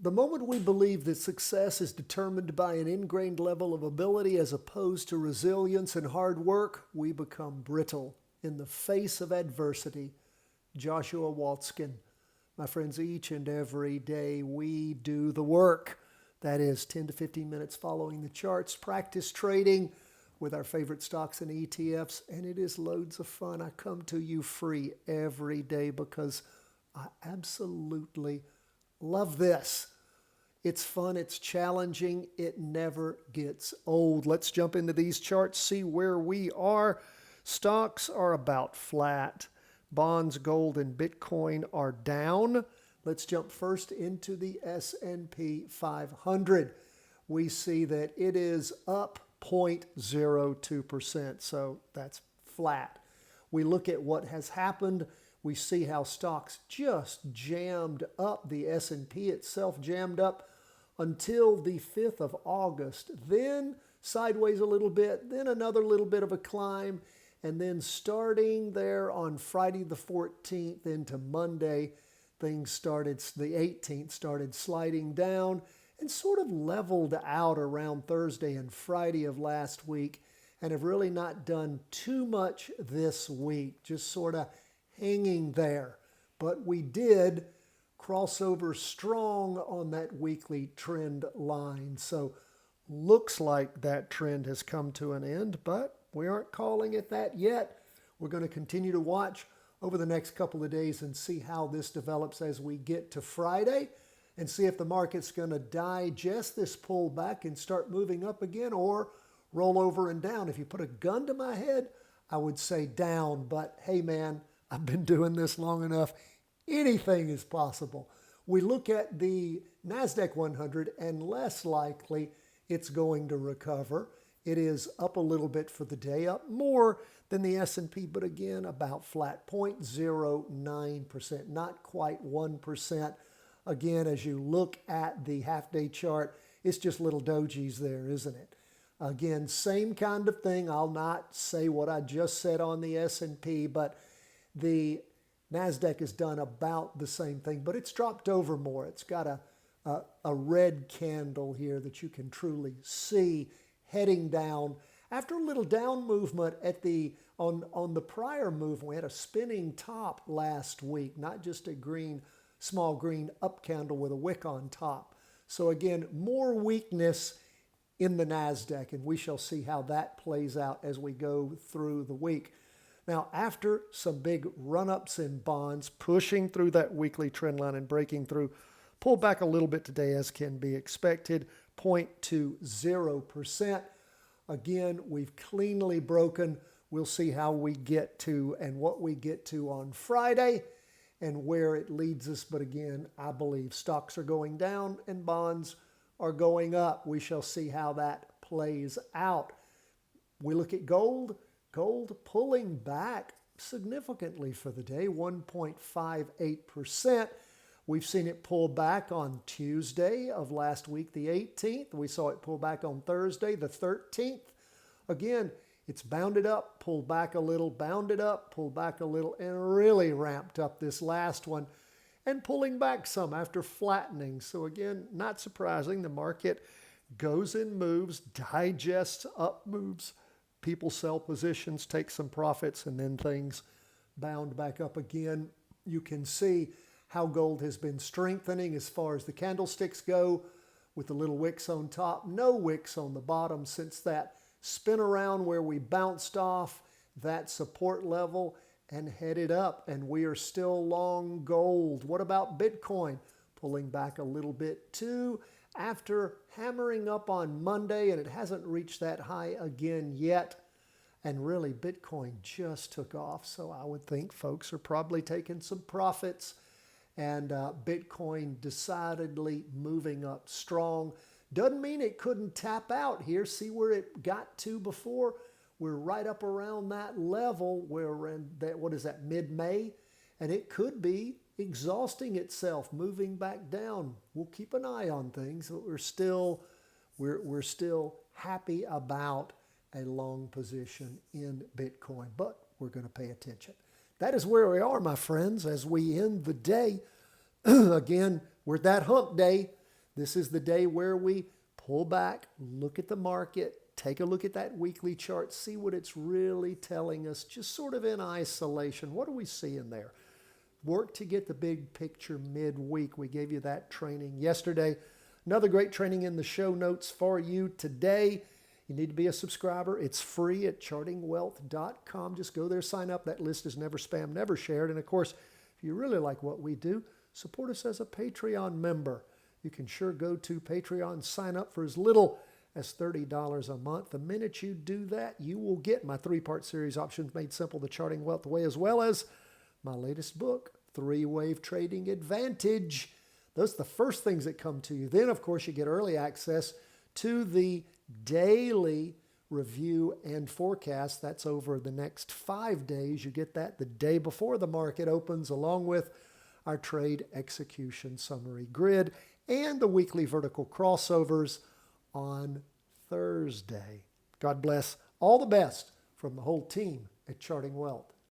The moment we believe that success is determined by an ingrained level of ability as opposed to resilience and hard work, we become brittle in the face of adversity. Joshua Waitzkin. My friends, each and every day we do the work. That is 10 to 15 minutes following the charts, practice trading with our favorite stocks and ETFs, and it is loads of fun. I come to you free every day because I absolutely love this. It's fun, it's challenging, it never gets old. Let's jump into these charts, see where we are. Stocks are about flat. Bonds, gold, and Bitcoin are down. Let's jump first into the S&P 500. We see that it is up 0.02%, so that's flat. We look at what has happened. We see how stocks just jammed up. The S&P itself jammed up until the 5th of August. Then sideways a little bit, then another little bit of a climb. And then starting there on Friday the 14th into Monday, things started, the 18th started sliding down and sort of leveled out around Thursday and Friday of last week and have really not done too much this week, just sort of hanging there. But we did cross over strong on that weekly trend line. So looks like that trend has come to an end, but we aren't calling it that yet. We're going to continue to watch over the next couple of days and see how this develops as we get to Friday and see if the market's going to digest this pullback and start moving up again or roll over and down. If you put a gun to my head, I would say down. But hey, man, I've been doing this long enough. Anything is possible. We look at the NASDAQ 100 and less likely it's going to recover. It is up a little bit for the day, up more than the S&P, but again, about flat, 0.09%, not quite 1%. Again, as you look at the half-day chart, it's just little dojis there, isn't it? Again, same kind of thing. I'll not say what I just said on the S&P, but the NASDAQ has done about the same thing, but it's dropped over more. It's got a red candle here that you can truly see heading down. After a little down movement at on the prior move, we had a spinning top last week, not just a small green up candle with a wick on top. So again, more weakness in the NASDAQ, and we shall see how that plays out as we go through the week. Now, after some big run-ups in bonds, pushing through that weekly trend line and breaking through, pull back a little bit today as can be expected, 0.20%. Again, we've cleanly broken. We'll see how we get to and what we get to on Friday and where it leads us. But again, I believe stocks are going down and bonds are going up. We shall see how that plays out. We look at gold. Gold pulling back significantly for the day, 1.58%. We've seen it pull back on Tuesday of last week, the 18th. We saw it pull back on Thursday, the 13th. Again, it's bounded up, pulled back a little, bounded up, pulled back a little, and really ramped up this last one and pulling back some after flattening. So again, not surprising. The market goes in moves, digests up moves. People sell positions, take some profits, and then things bound back up again. You can see how gold has been strengthening as far as the candlesticks go with the little wicks on top, no wicks on the bottom since that spin around where we bounced off that support level and headed up, and we are still long gold. What about Bitcoin? Pulling back a little bit too after hammering up on Monday, and it hasn't reached that high again yet. And really, Bitcoin just took off, so I would think folks are probably taking some profits. And Bitcoin decidedly moving up strong. Doesn't mean it couldn't tap out here. See where it got to before? We're right up around that level. We're in that, what is that, mid-May? And it could be exhausting itself, moving back down. We'll keep an eye on things, but we're still happy about a long position in Bitcoin, but we're going to pay attention. That is where we are, my friends, as we end the day. Again, we're at that hump day. This is the day where we pull back, look at the market, take a look at that weekly chart, see what it's really telling us, just sort of in isolation. What are we seeing there? Work to get the big picture midweek. We gave you that training yesterday. Another great training in the show notes for you today. You need to be a subscriber. It's free at chartingwealth.com. Just go there, sign up. That list is never spam, never shared. And of course, if you really like what we do, support us as a Patreon member. You can sure go to Patreon, sign up for as little as $30 a month. The minute you do that, you will get my 3-part series, Options Made Simple, The Charting Wealth Way, as well as my latest book, 3-Wave Trading Advantage. Those are the first things that come to you. Then, of course, you get early access to the daily review and forecast. That's over the next 5 days. You get that the day before the market opens, along with our trade execution summary grid and the weekly vertical crossovers on Thursday. God bless. All the best from the whole team at Charting Wealth.